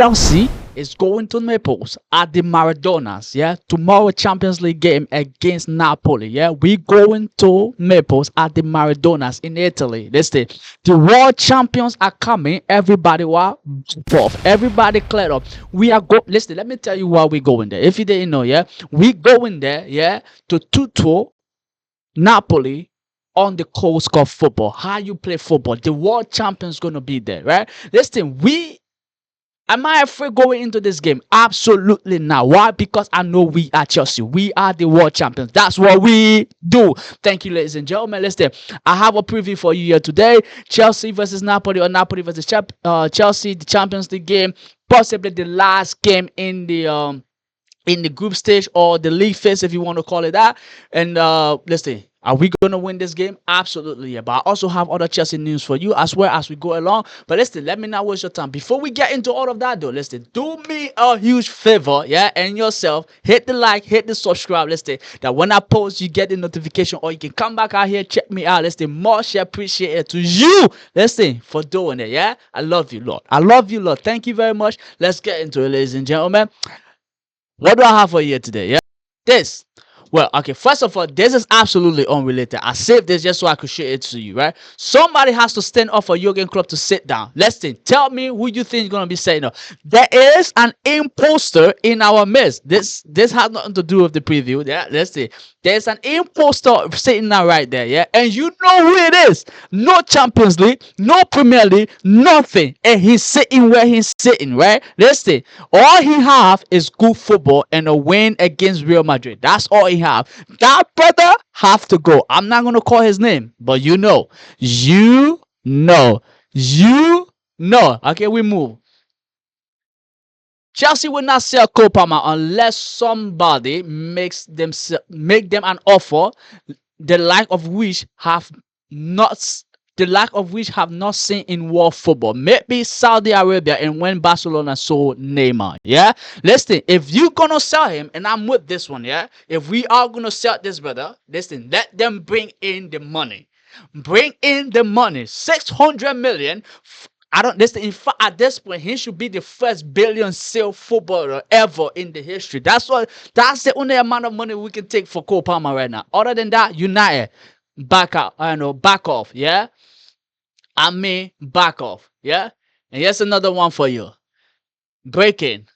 Chelsea is going to Naples at the Maradonas. Yeah, tomorrow Champions League game against Napoli. Yeah, we going to Naples at the Maradonas in Italy. Listen, the world champions are coming. Everybody, what? Off. Everybody cleared up. We are go. Listen, let me tell you why we going there. If you didn't know, yeah, we going there. Yeah, to tutor Napoli on the coast of football. How you play football? The world champions gonna be there, right? Listen, we am I afraid going into this game? Absolutely not. Why? Because I know we are Chelsea. We are the world champions. That's what we do. Thank you, ladies and gentlemen. Listen, I have a preview for you here today. Chelsea versus Napoli, or Napoli versus Chelsea, the Champions League game. Possibly the last game in the group stage, or the league phase, if you want to call it that. And listen, are we going to win this game? Absolutely, yeah. But I also have other Chelsea news for you as well as we go along. But listen, let me not waste your time. Before we get into all of that, though, listen, do me a huge favor, yeah, and yourself. Hit the like, hit the subscribe. Listen, that when I post, you get the notification, or you can come back out here, check me out. Listen, much appreciated to you. Listen, for doing it, yeah. I love you, Lord. I love you, Lord. Thank you very much. Let's get into it, ladies and gentlemen. What do I have for you today? Yeah, this. Well, okay, first of all, this is absolutely unrelated. I saved this just so I could share it to you, right? Somebody has to stand up for Jurgen Klopp to sit down. Listen, tell me who you think is going to be sitting up. There is an imposter in our midst. This has nothing to do with the preview. Yeah, let's see. There's an imposter sitting now right there, yeah? And you know who it is. No Champions League, no Premier League, nothing. And he's sitting where he's sitting, right? Listen, all he have is good football and a win against Real Madrid. That's all he have. That brother have to go. I'm not going to call his name, but you know. You know. You know. Okay, we move. Chelsea will not sell Cole Palmer unless somebody make them an offer, the like of which have not seen in world football. Maybe Saudi Arabia, and when Barcelona sold Neymar. Yeah, listen, if you gonna sell him, and I'm with this one, yeah. If we are gonna sell this brother, listen, let them bring in the money. Bring in the money. 600 million. I don't listen. In fact, at this point, he should be the first billion sale footballer ever in the history. That's the only amount of money we can take for Cole Palmer right now. Other than that, United, back out. I know, back off. Yeah, I mean, back off. Yeah, and here's another one for you. Breaking.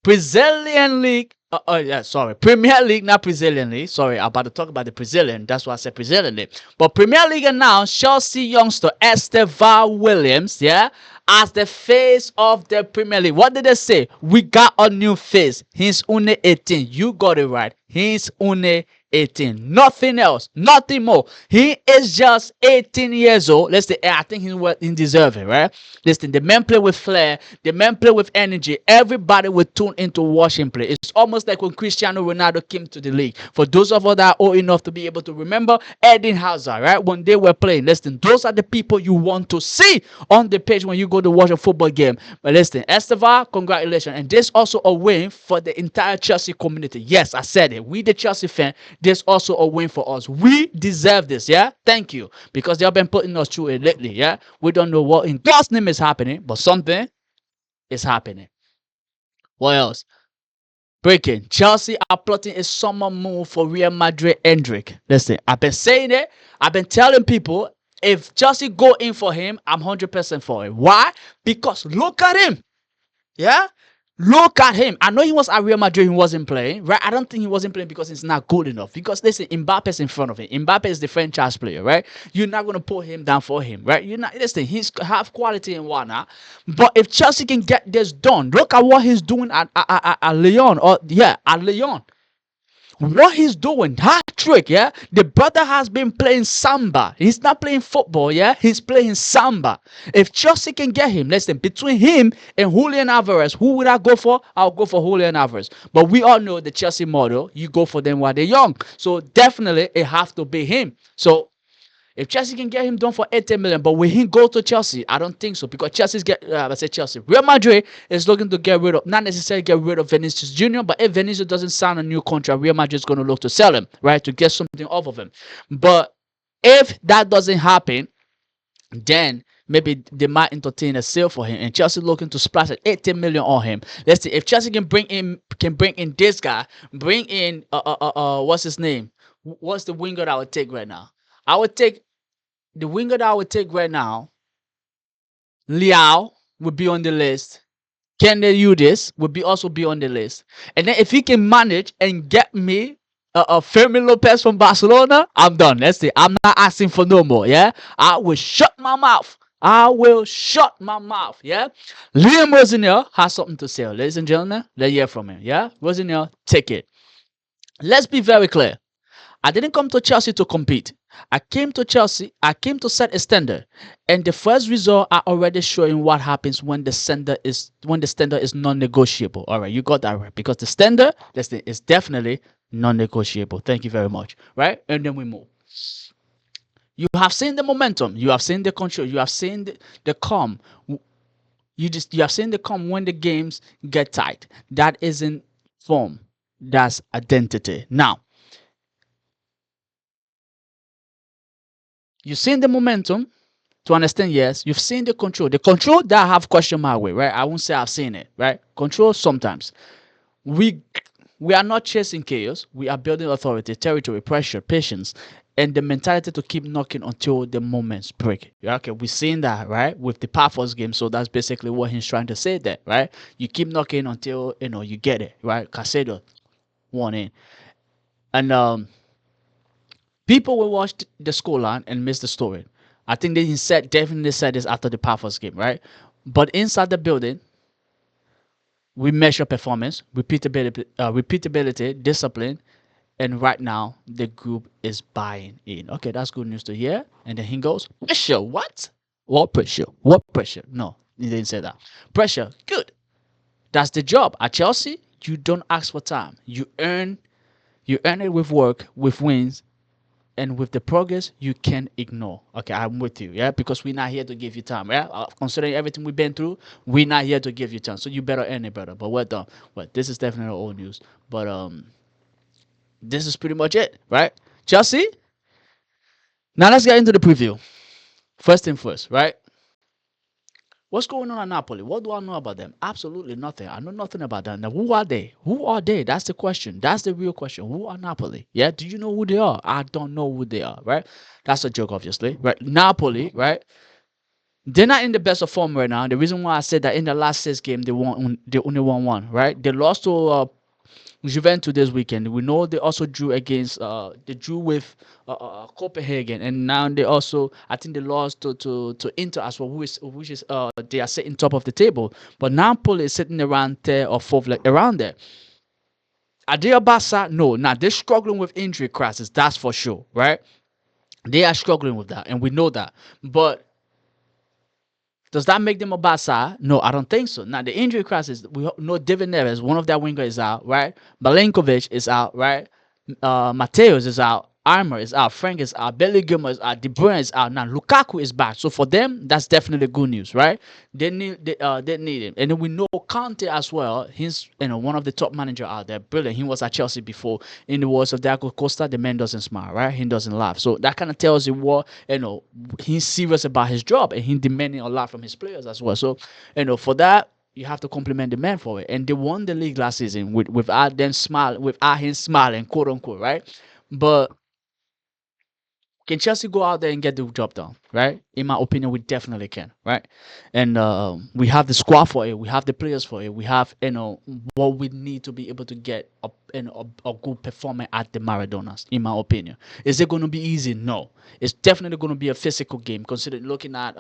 Brazilian League. Yeah, sorry. Premier League, not Brazilian League. Sorry, I'm about to talk about the Brazilian. That's why I said Brazilian League. But Premier League announced Chelsea youngster Estevan Williams, yeah, as the face of the Premier League. What did they say? We got a new face. He's only 18. You got it right. He's only 18. Nothing else. Nothing more. He is just 18 years old. Listen, I think he deserves it, right? Listen, the man play with flair. The man play with energy. Everybody will tune into watch him play. It's almost like when Cristiano Ronaldo came to the league. For those of us that are old enough to be able to remember, Eden Hazard, right? When they were playing. Listen, those are the people you want to see on the page when you go to watch a football game. But listen, Estevan, congratulations. And this also a win for the entire Chelsea community. Yes, I said it. We, the Chelsea fan, this also a win for us. We deserve this, yeah? Thank you. Because they have been putting us through it lately, yeah? We don't know what in God's name is happening, but something is happening. What else? Breaking. Chelsea are plotting a summer move for Real Madrid Hendrick. Listen, I've been saying it. I've been telling people, if Chelsea go in for him, I'm 100% for it. Why? Because look at him. Yeah? Look at him. I know he was at Real Madrid, he wasn't playing, right? I don't think he wasn't playing because he's not good enough. Because listen, Mbappe's in front of him. Mbappe is the franchise player, right? You're not going to put him down for him, right? You're not, listen, he's have quality and whatnot. But if Chelsea can get this done, look at what he's doing at Lyon. At Lyon. What he's doing, hat trick, yeah. The brother has been playing samba. He's not playing football, yeah. He's playing samba. If Chelsea can get him, listen, between him and Julian Alvarez, who would I go for? I'll go for Julian Alvarez. But we all know the Chelsea model. You go for them while they're young. So definitely it have to be him. So if Chelsea can get him done for 80 million, but will he go to Chelsea? I don't think so, because Real Madrid is looking to get rid of, not necessarily get rid of Vinicius Jr., but if Vinicius doesn't sign a new contract, Real Madrid is going to look to sell him, right, to get something off of him. But if that doesn't happen, then maybe they might entertain a sale for him, and Chelsea looking to splash at 18 million on him. Let's see if Chelsea can bring in this guy, bring in what's his name? What's the winger that I would take right now? I would take the winger that I would take right now. Liao would be on the list. Can they do this? Would be also be on the list. And then if he can manage and get me a Fermin Lopez from Barcelona, I'm done. Let's see. I'm not asking for no more. Yeah, I will shut my mouth. I will shut my mouth. Yeah, Liam Rosinell has something to say, ladies and gentlemen. Let's hear from him. Yeah, Rosinell, take it. Let's be very clear. I didn't come to Chelsea to compete. I came to Chelsea, I came to set a standard. And the first result are already showing what happens when the standard is non-negotiable. All right, you got that right. Because the standard is definitely non-negotiable. Thank you very much. Right? And then we move. You have seen the momentum, you have seen the control, you have seen the calm. You have seen the calm when the games get tight. That isn't form. That's identity. Now, you've seen the momentum to understand, yes. You've seen the control. The control that I have question mark with, right? I won't say I've seen it, right? Control sometimes. We we are not chasing chaos. We are building authority, territory, pressure, patience, and the mentality to keep knocking until the moments break. Yeah, okay, we've seen that, right? With the Paphos game. So that's basically what he's trying to say there, right? You keep knocking until you get it, right? Casedo one in. And people will watch the scoreline and miss the story. I think they definitely said this after the Paphos game, right? But inside the building, we measure performance, repeatability, discipline, and right now the group is buying in. Okay, that's good news to hear. And then he goes, pressure. What? What pressure? What pressure? No, he didn't say that. Pressure. Good. That's the job at Chelsea. You don't ask for time. You earn. You earn it with work, with wins, and with the progress you can't ignore. Okay, I'm with you. Yeah, because we're not here to give you time. Yeah, considering everything we've been through, we're not here to give you time. So you better earn it better. But well done. But this is definitely old news. But this is pretty much it, right? Chelsea. Now let's get into the preview. First thing first, right? What's going on at Napoli? What do I know about them? Absolutely nothing. I know nothing about them. Now, who are they? Who are they? That's the question. That's the real question. Who are Napoli? Yeah, do you know who they are? I don't know who they are, right? That's a joke, obviously, right? Napoli, right? They're not in the best of form right now. The reason why I said that in the last 6 games they only won one, right? They lost to Juventus this weekend. We know they also drew against they drew with Copenhagen, and now they also, I think, they lost to Inter as well, which is they are sitting top of the table. But Napoli is sitting around there or fourth, like around there. Are they a Barca? No. Now they're struggling with injury crisis. That's for sure, right? They are struggling with that, and we know that. But does that make them a bad side? No, I don't think so. Now the injury crisis, we know David Neres, one of their wingers is out, right? Malenkovic is out, right? Mateus is out. Armour is out. Frank is out. Billy Gilmore is out. De Bruyne is out. Now Lukaku is back. So for them, that's definitely good news, right? They need him, and then we know Conte as well. He's one of the top manager out there. Brilliant. He was at Chelsea before. In the words of Diego Costa, the man doesn't smile, right? He doesn't laugh. So that kind of tells you what he's serious about his job, and he's demanding a lot from his players as well. So for that, you have to compliment the man for it. And they won the league last season without him smiling, quote unquote, right? But can Chelsea go out there and get the job done? Right? In my opinion, we definitely can. Right? And we have the squad for it. We have the players for it. We have what we need to be able to get a good performance at the Maradonas. In my opinion, is it going to be easy? No. It's definitely going to be a physical game. Considering looking at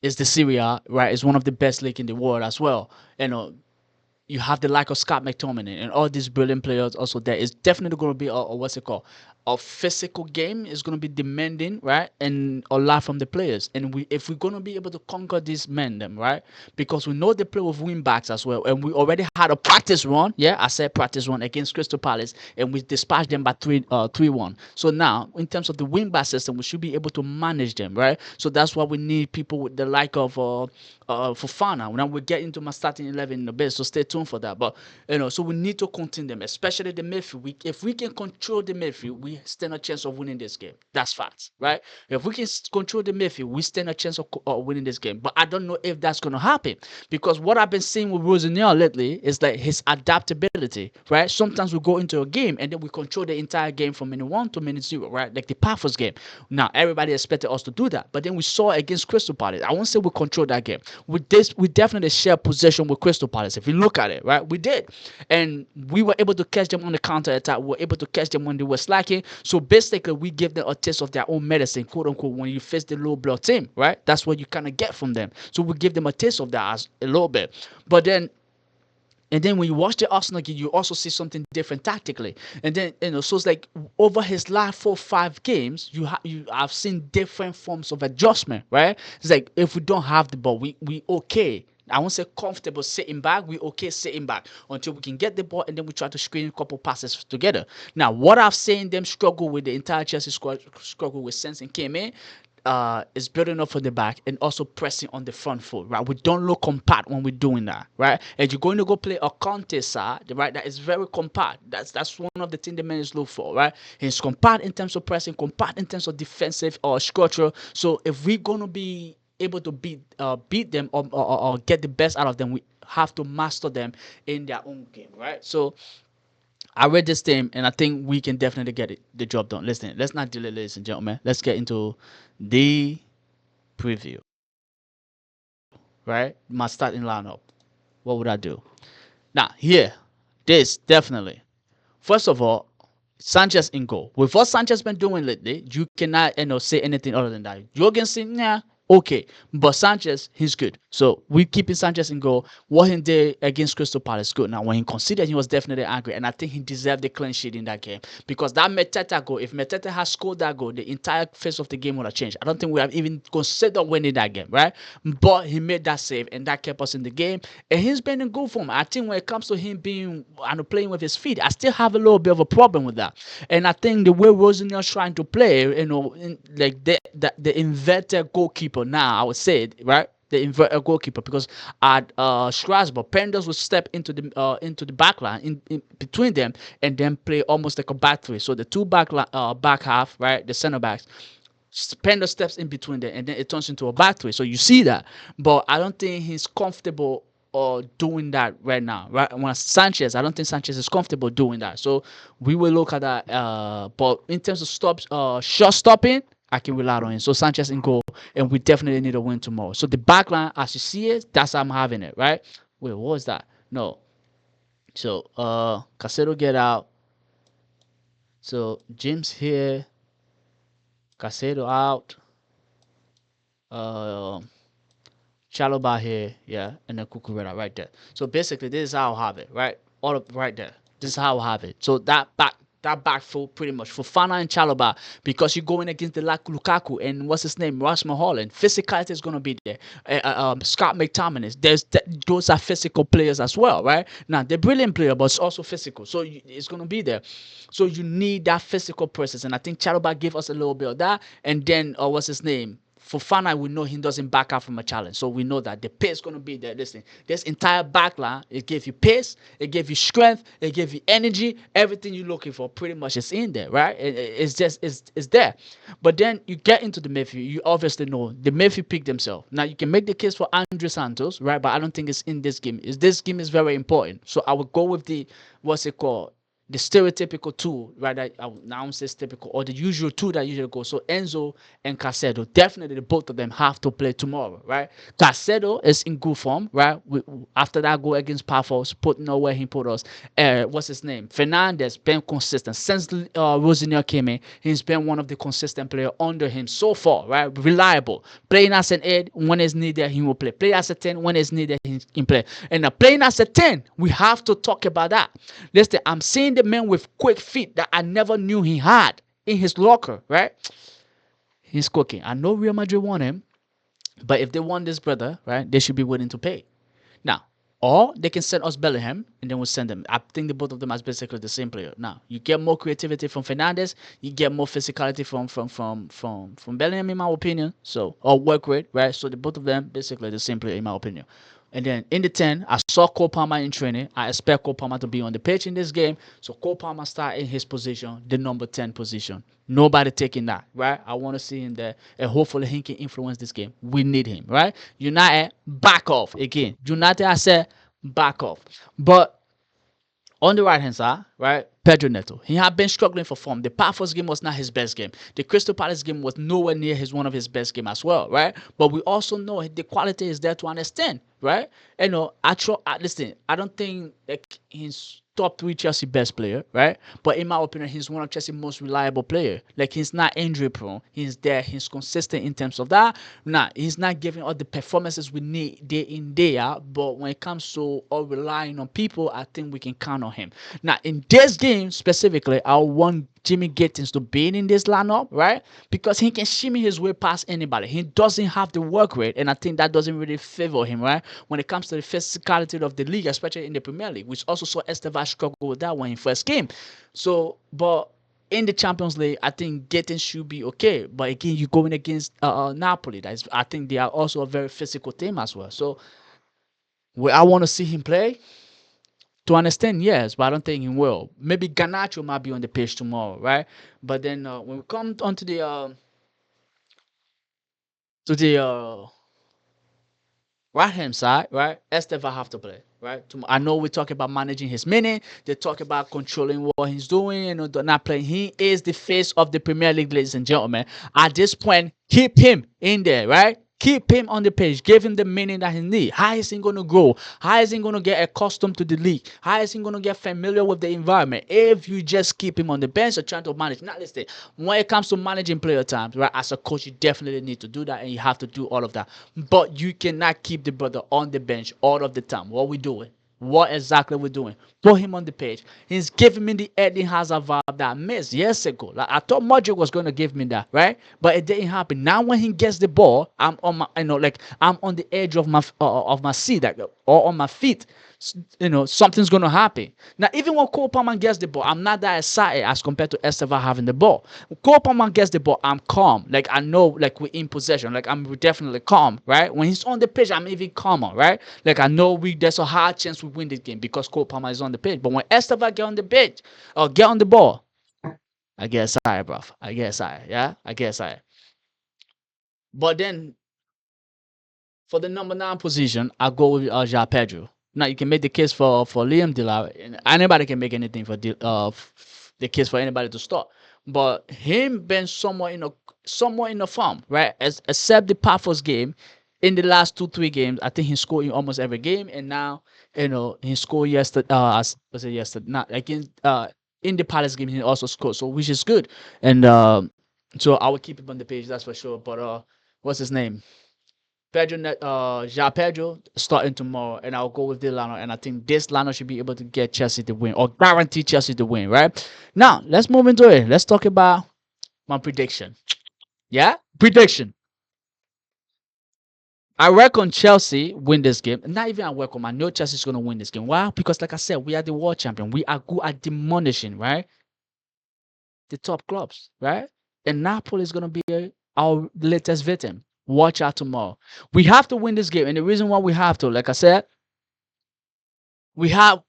is the Syria, right? It's one of the best league in the world as well. You have the like of Scott McTominay and all these brilliant players also there. It's definitely going to be a what's it called? A physical game. Is going to be demanding, right? And a lot from the players. And if we're going to be able to conquer these men, them, right? Because we know they play with wing backs as well. And we already had a practice run. Yeah, I said practice run against Crystal Palace. And we dispatched them by 3-1. So now, in terms of the wing back system, we should be able to manage them, right? So that's why we need people with the like of Fofana. Now we get into my starting 11 in the base, so stay tuned for that. But so we need to contain them, especially the midfield. If we can control the midfield, we stand a chance of winning this game. That's facts, right? If we can control the midfield, we stand a chance of winning this game. But I don't know if that's going to happen because what I've been seeing with Rosinha lately is like his adaptability, right? Sometimes we go into a game and then we control the entire game from minute one to minute zero, right? Like the Paphos game. Now everybody expected us to do that, but then we saw against Crystal Palace. I won't say we controlled that game. With this, we definitely share possession with Crystal Palace. If you look at it, right, we did, and we were able to catch them on the counter attack. We were able to catch them when they were slacking. So basically, we give them a taste of their own medicine, quote unquote, when you face the low blood team, right? That's what you kind of get from them. So we give them a taste of that as a little bit, but then and then when you watch the Arsenal game, you also see something different tactically. And then so it's like over his last 4 5 games, you have seen different forms of adjustment, right? It's like if we don't have the ball, we okay. I won't say comfortable sitting back. We okay sitting back until we can get the ball, and then we try to screen a couple passes together. Now, what I've seen them struggle with, the entire Chelsea squad struggle with since it came in, is building up from the back and also pressing on the front foot, right? We don't look compact when we're doing that, right? And you're going to go play a contest side, right? That is very compact. That's one of the things the men look for, right? He's compact in terms of pressing, compact in terms of defensive or structure. So if we're going to be able to beat them or get the best out of them, we have to master them in their own game, right? So I read this thing, and I think we can definitely get the job done. Listen, let's not delay, ladies and gentlemen. Let's get into the preview, right? My starting lineup. What would I do? Now, here, this definitely. First of all, Sanchez in goal. With what Sanchez been doing lately, you cannot say anything other than that. Jorgensen, yeah, okay, but Sanchez, he's good. So we keeping Sanchez in goal. What he did against Crystal Palace, good. Now when he considered, he was definitely angry, and I think he deserved the clean sheet in that game because that Meteta goal. If Meteta had scored that goal, the entire face of the game would have changed. I don't think we have even considered winning that game, right? But he made that save, and that kept us in the game. And he's been in good form. I think when it comes to him being and playing with his feet, I still have a little bit of a problem with that. And I think the way Rosinha's trying to play, like the inverted goalkeeper now, I would say it, right? The inverted goalkeeper, because at Strasbourg, Penders would step into the back line in between them and then play almost like a back three. So the two back half, right, the center backs, Spender steps in between them, and then it turns into a back three. So you see that, but I don't think he's comfortable doing that right now. Right, when Sanchez, I don't think Sanchez is comfortable doing that. So we will look at that. But in terms of shot stopping, I can rely on him. So Sanchez in goal, and we definitely need a win tomorrow. So the back line, as you see it, that's how I'm having it. Right? Wait, what was that? No. So Casero get out. So James here. Casero out. Uh, Chalobah here, yeah, and then Cucurella right there. So basically, this is how I have it, right? All of right there. This is how I have it. So that back full pretty much for Fana and Chalobah, because you're going against the Lukaku and what's his name, Rasmus Holland. Physicality is gonna be there. Scott McTominay. Those are physical players as well, right? Now they're brilliant player, but it's also physical, so it's gonna be there. So you need that physical presence, and I think Chalobah gave us a little bit of that. And then what's his name? For Fana, we know he doesn't back out from a challenge. So we know that the pace is going to be there. Listen, this entire backline, it gave you pace, it gave you strength, it gave you energy. Everything you're looking for pretty much is in there, right? It's there. But then you get into the midfield, you obviously know the midfield pick themselves. Now you can make the case for Andre Santos, right? But I don't think it's in this game. This game is very important. So I would go with what's it called? The stereotypical two, right? I would now say typical, or the usual two that usually go. So Enzo and Casado, definitely the both of them have to play tomorrow, right? Casado is in good form, right? After that goal against Paphos, putting where he put us. What's his name? Fernandez been consistent since Rosinha came in. He's been one of the consistent players under him so far, right? Reliable, playing as an 8 when it's needed, he will play. Play as a 10 when it's needed, he can play. And playing as a 10, we have to talk about that. Listen, I'm seeing the man with quick feet that I never knew he had in his locker, right? He's cooking. I know Real Madrid want him, but if they want this brother, right, they should be willing to pay. Now, or they can send us Bellingham, and then we'll send them. I think the both of them are basically the same player. Now, you get more creativity from Fernandez, you get more physicality from Bellingham, in my opinion. So, or work rate, right? So the both of them basically the same player, in my opinion. And then in the 10, I saw Cole Palmer in training. I expect Cole Palmer to be on the pitch in this game. So Cole Palmer start in his position, the number 10 position. Nobody taking that, right? I want to see him there. And hopefully he can influence this game. We need him, right? United, back off again. United, I said, back off. But on the right hand side, right, Pedro Neto. He had been struggling for form. The Paphos game was not his best game. The Crystal Palace game was nowhere near his one of his best game as well, right? But we also know the quality is there to understand, right? You know, listen, I don't think like he's top three Chelsea best player, right? But in my opinion, he's one of Chelsea's most reliable player. Like he's not injury prone. He's there. He's consistent in terms of that. Nah, he's not giving all the performances we need day in day out. But when it comes to all relying on people, I think we can count on him. Now in this game specifically, I want Jimmy Gittins to be in this lineup, right? Because he can shimmy his way past anybody. He doesn't have the work rate, and I think that doesn't really favor him, right? When it comes to the physicality of the league, especially in the Premier League, which also saw Estevao struggle with that when he first came. So, but in the Champions League, I think Gittins should be okay. But again, you're going against Napoli. I think they are also a very physical team as well. So, I want to see him play. To understand, yes, but I don't think he will. Maybe Ganacho might be on the pitch tomorrow, right? But then when we come onto the right hand side, right? Esteva have to play, right? I know we talk about managing his minute. They talk about controlling what he's doing, not playing. He is the face of the Premier League, ladies and gentlemen. At this point, keep him in there, right? Keep him on the page. Give him the meaning that he needs. How is he going to grow? How is he going to get accustomed to the league? How is he going to get familiar with the environment? If you just keep him on the bench or trying to manage, not listen. When it comes to managing player times, right? As a coach, you definitely need to do that, and you have to do all of that. But you cannot keep the brother on the bench all of the time. What we doing? What exactly we're doing? Put him on the page. He's giving me the Eden Hazard vibe that I missed years ago. Like I thought Modric was going to give me that, right? But it didn't happen. Now when he gets the ball, I'm on my, like I'm on the edge of my seat, like, or on my feet. Something's going to happen. Now even when Cole Palmer gets the ball, I'm not that excited as compared to Esteva having the ball. When Cole Palmer gets the ball, I'm calm. Like I know, like we're in possession. Like I'm definitely calm, right? When he's on the pitch, I'm even calmer, right? Like I know there's a high chance we win this game because Cole Palmer is on the pitch. But when Esteva get on the pitch or get on the ball, I get excited, bro. I get excited, yeah. I get excited. But then for the number 9 position, I go with Ja Pedro. Now you can make the case for Liam Delap. Anybody can make anything for the case for anybody to start. But him being somewhat in a form, right? Except the Paphos game, in the last 2-3 games, I think he scored in almost every game, and now he scored yesterday. Was it yesterday? Not against in the Palace game, he also scored, so which is good. And so I will keep him on the page, that's for sure. But what's his name? Ja Pedro starting tomorrow, and I'll go with this lineup. And I think this lineup should be able to get Chelsea to win or guarantee Chelsea to win, right? Now, let's move into it. Let's talk about my prediction. Yeah? Prediction. I reckon Chelsea win this game. Not even I reckon. I know Chelsea's going to win this game. Why? Because, like I said, we are the world champion. We are good at demolishing, right? The top clubs, right? And Napoli is going to be our latest victim. Watch out tomorrow. We have to win this game. And the reason why we have to, like I said, we are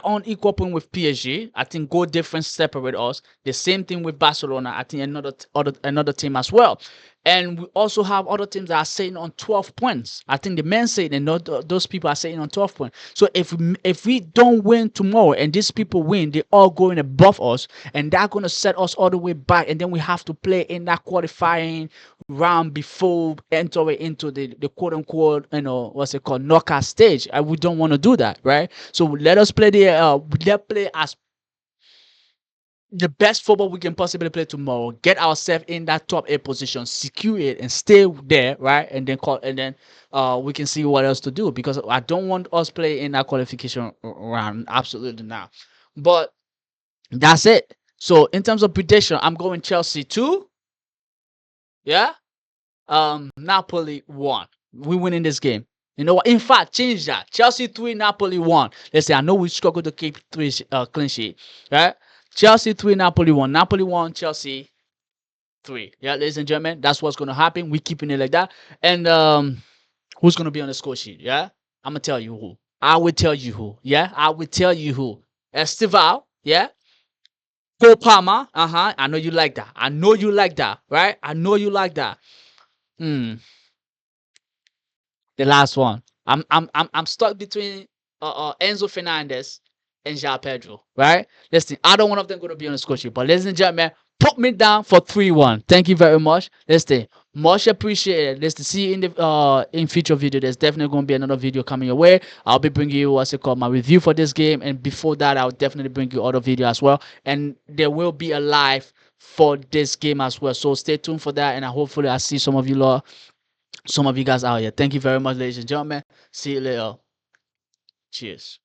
on equal point with PSG. I think goal difference separate us. The same thing with Barcelona. I think another team as well. And we also have other teams that are sitting on 12 points. I think the men say and those people are sitting on 12 points. So if we don't win tomorrow and these people win, they all going above us, and they're gonna set us all the way back, and then we have to play in that qualifying round before entering into the quote unquote what's it called, knockout stage. We don't want to do that, right? So let us play let's play as the best football we can possibly play tomorrow. Get ourselves in that top 8 position, secure it, and stay there, right? And then we can see what else to do, because I don't want us play in that qualification round. Absolutely not. But that's it. So in terms of prediction, I'm going Chelsea 2. Yeah. Napoli 1. We win in this game. You know what? In fact, change that. Chelsea 3, Napoli 1. Let's say I know we struggle to keep 3 clean sheet, right? Chelsea 3, Napoli 1. Napoli 1, Chelsea 3. Yeah, ladies and gentlemen, that's what's going to happen. We're keeping it like that. And who's going to be on the score sheet? Yeah. I'm gonna tell you who. I will tell you who. Yeah, I will tell you who. Estival. Yeah. Cole Palmer. I know you like that. I know you like that. Right. I know you like that. Hmm. The last one. I'm stuck between Enzo Fernandez and João Pedro. Right. Listen, either one of them gonna be on the score sheet. But ladies and gentlemen, put me down for 3-1. Thank you very much. Listen, much appreciated. Listen, see you in the in future video. There's definitely gonna be another video coming your way. I'll be bringing you what's it called, my review for this game, and before that, I'll definitely bring you other video as well. And there will be a live for this game as well. So stay tuned for that, and hopefully I see some of you guys out here. Thank you very much, ladies and gentlemen. See you later. Cheers.